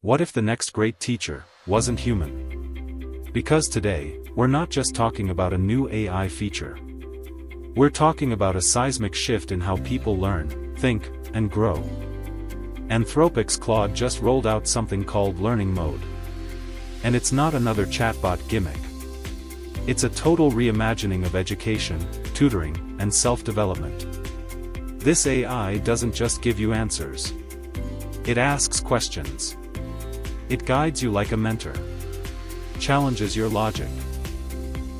What if the next great teacher wasn't human? Because today, we're not just talking about a new AI feature. We're talking about a seismic shift in how people learn, think, and grow. Anthropic's Claude just rolled out something called learning mode. And it's not another chatbot gimmick. It's a total reimagining of education, tutoring, and self-development. This AI doesn't just give you answers. It asks questions. It guides you like a mentor. Challenges your logic.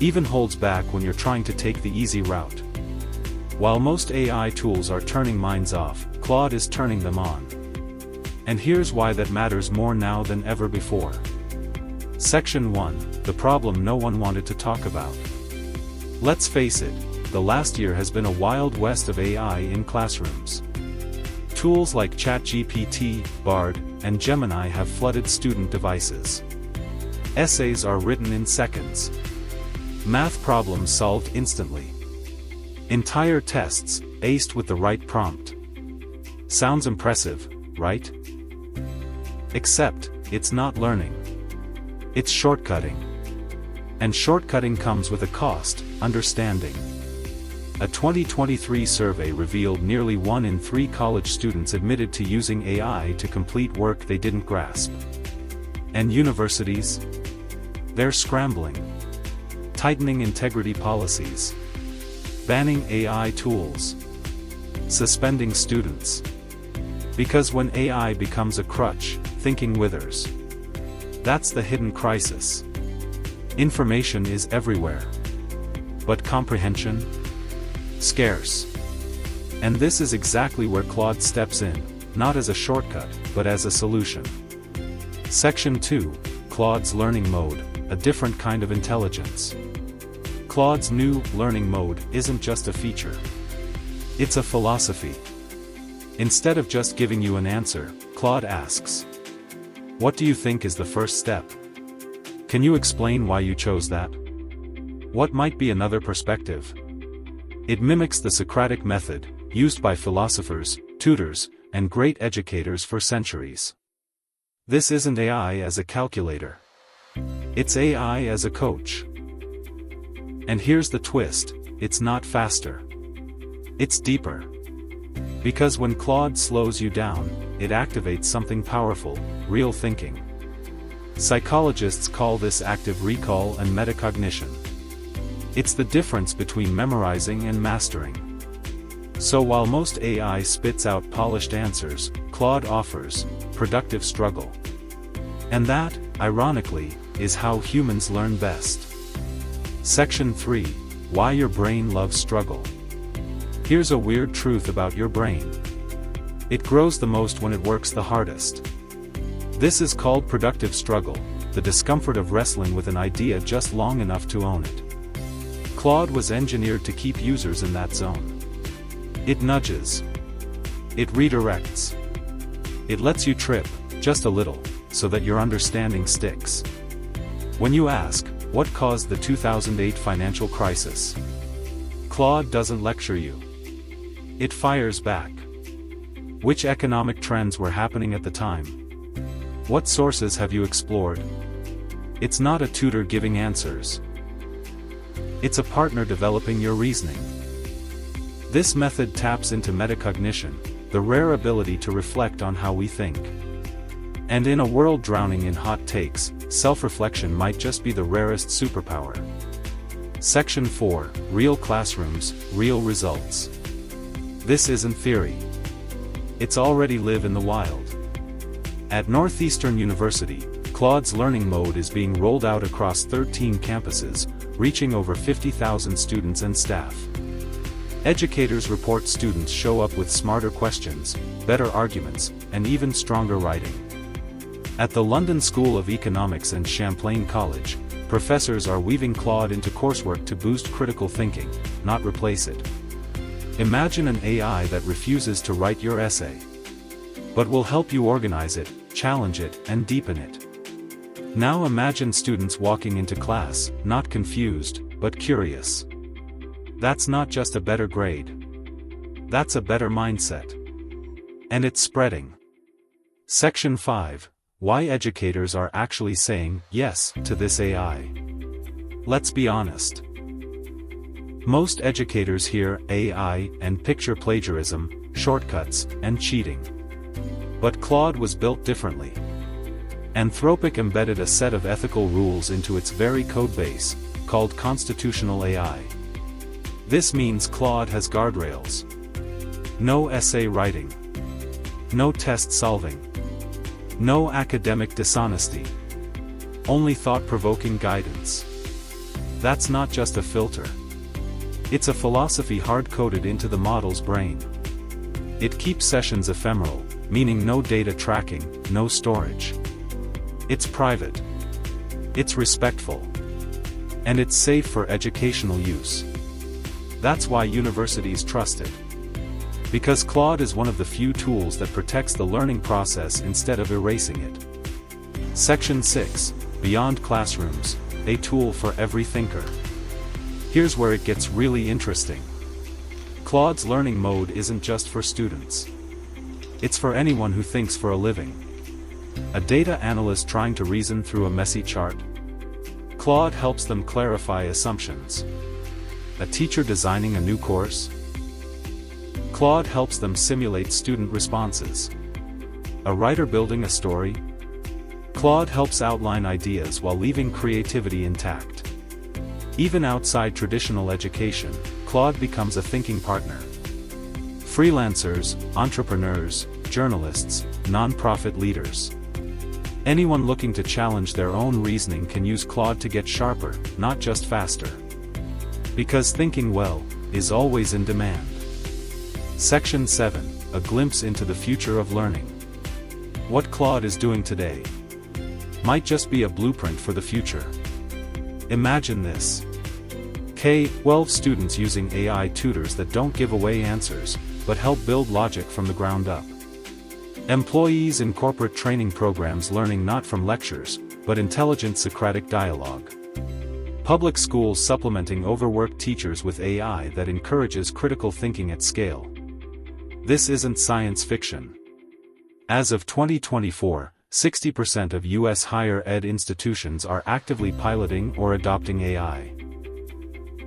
Even holds back when you're trying to take the easy route. While most AI tools are turning minds off, Claude is turning them on. And here's why that matters more now than ever before. Section 1, the problem no one wanted to talk about. Let's face it, the last year has been a wild west of AI in classrooms. Tools like ChatGPT, Bard, and Gemini have flooded student devices. Essays are written in seconds. Math problems solved instantly. Entire tests, aced with the right prompt. Sounds impressive, right? Except, it's not learning. It's shortcutting. And shortcutting comes with a cost, understanding. A 2023 survey revealed nearly 1 in 3 college students admitted to using AI to complete work they didn't grasp. And universities? They're scrambling. Tightening integrity policies. Banning AI tools. Suspending students. Because when AI becomes a crutch, thinking withers. That's the hidden crisis. Information is everywhere. But comprehension? Scarce. And this is exactly where Claude steps in, not as a shortcut, but as a solution. Section 2, Claude's learning mode, a different kind of intelligence. Claude's new learning mode isn't just a feature. It's a philosophy. Instead of just giving you an answer, Claude asks, what do you think is the first step? Can you explain why you chose that? What might be another perspective? It mimics the Socratic method, used by philosophers, tutors, and great educators for centuries. This isn't AI as a calculator. It's AI as a coach. And here's the twist, it's not faster. It's deeper. Because when Claude slows you down, it activates something powerful, real thinking. Psychologists call this active recall and metacognition. It's the difference between memorizing and mastering. So while most AI spits out polished answers, Claude offers productive struggle. And that, ironically, is how humans learn best. Section 3, Why Your Brain Loves Struggle. Here's a weird truth about your brain. It grows the most when it works the hardest. This is called productive struggle, the discomfort of wrestling with an idea just long enough to own it. Claude was engineered to keep users in that zone. It nudges. It redirects. It lets you trip, just a little, so that your understanding sticks. When you ask, what caused the 2008 financial crisis? Claude doesn't lecture you. It fires back. Which economic trends were happening at the time? What sources have you explored? It's not a tutor giving answers. It's a partner developing your reasoning. This method taps into metacognition, the rare ability to reflect on how we think. And in a world drowning in hot takes, self-reflection might just be the rarest superpower. Section 4, Real Classrooms, Real Results. This isn't theory. It's already live in the wild. At Northeastern University, Claude's learning mode is being rolled out across 13 campuses, reaching over 50,000 students and staff. Educators report students show up with smarter questions, better arguments, and even stronger writing. At the London School of Economics and Champlain College, professors are weaving Claude into coursework to boost critical thinking, not replace it. Imagine an AI that refuses to write your essay, but will help you organize it, challenge it, and deepen it. Now imagine students walking into class, not confused, but curious. That's not just a better grade. That's a better mindset. And it's spreading. Section 5, why educators are actually saying yes to this AI. Let's be honest. Most educators hear AI and picture plagiarism, shortcuts, and cheating. But Claude was built differently. Anthropic embedded a set of ethical rules into its very codebase, called constitutional AI. This means Claude has guardrails. No essay writing. No test solving. No academic dishonesty. Only thought-provoking guidance. That's not just a filter. It's a philosophy hard-coded into the model's brain. It keeps sessions ephemeral, meaning no data tracking, no storage. It's private. It's respectful. And it's safe for educational use. That's why universities trust it. Because Claude is one of the few tools that protects the learning process instead of erasing it. Section 6, Beyond Classrooms, a tool for every thinker. Here's where it gets really interesting. Claude's learning mode isn't just for students. It's for anyone who thinks for a living. A data analyst trying to reason through a messy chart. Claude helps them clarify assumptions. A teacher designing a new course. Claude helps them simulate student responses. A writer building a story. Claude helps outline ideas while leaving creativity intact. Even outside traditional education, Claude becomes a thinking partner. Freelancers, entrepreneurs, journalists, nonprofit leaders. Anyone looking to challenge their own reasoning can use Claude to get sharper, not just faster. Because thinking well is always in demand. Section 7, A Glimpse into the Future of Learning. What Claude is doing today might just be a blueprint for the future. Imagine this. K-12 students using AI tutors that don't give away answers, but help build logic from the ground up. Employees in corporate training programs learning not from lectures, but intelligent Socratic dialogue. Public schools supplementing overworked teachers with AI that encourages critical thinking at scale. This isn't science fiction. As of 2024, 60% of U.S. higher ed institutions are actively piloting or adopting AI.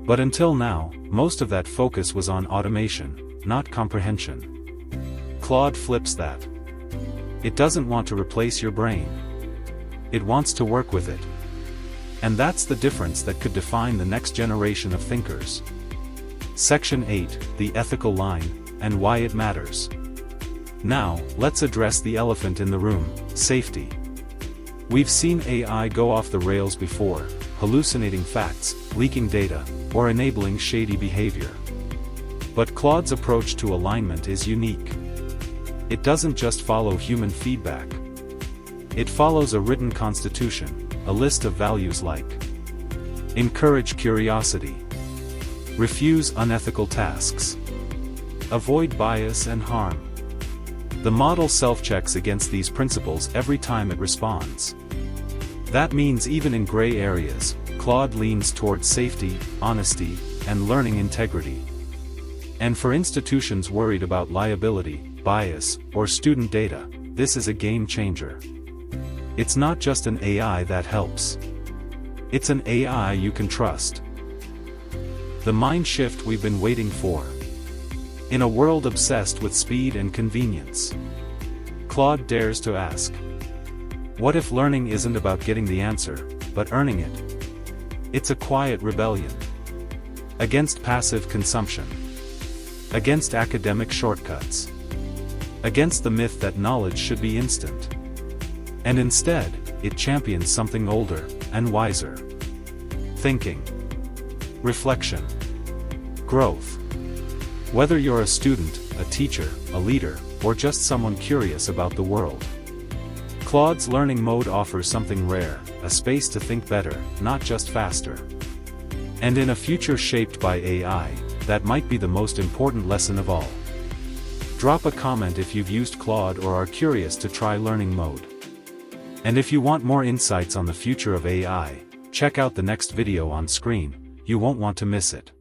But until now, most of that focus was on automation, not comprehension. Claude flips that. It doesn't want to replace your brain. It wants to work with it. And that's the difference that could define the next generation of thinkers. Section 8, The Ethical Line, and Why It Matters. Now, let's address the elephant in the room, safety. We've seen AI go off the rails before, hallucinating facts, leaking data, or enabling shady behavior. But Claude's approach to alignment is unique. It doesn't just follow human feedback. It follows a written constitution, a list of values like encourage curiosity, refuse unethical tasks, avoid bias and harm. The model self-checks against these principles every time it responds. That means even in gray areas, Claude leans towards safety, honesty, and learning integrity. And for institutions worried about liability, bias, or student data, this is a game changer. It's not just an AI that helps. It's an AI you can trust. The mind shift we've been waiting for. In a world obsessed with speed and convenience, Claude dares to ask, what if learning isn't about getting the answer, but earning it? It's a quiet rebellion. Against passive consumption. Against academic shortcuts. Against the myth that knowledge should be instant. And instead, it champions something older and wiser. Thinking. Reflection. Growth. Whether you're a student, a teacher, a leader, or just someone curious about the world, Claude's learning mode offers something rare, a space to think better, not just faster. And in a future shaped by AI, that might be the most important lesson of all. Drop a comment if you've used Claude or are curious to try learning mode. And if you want more insights on the future of AI, check out the next video on screen, you won't want to miss it.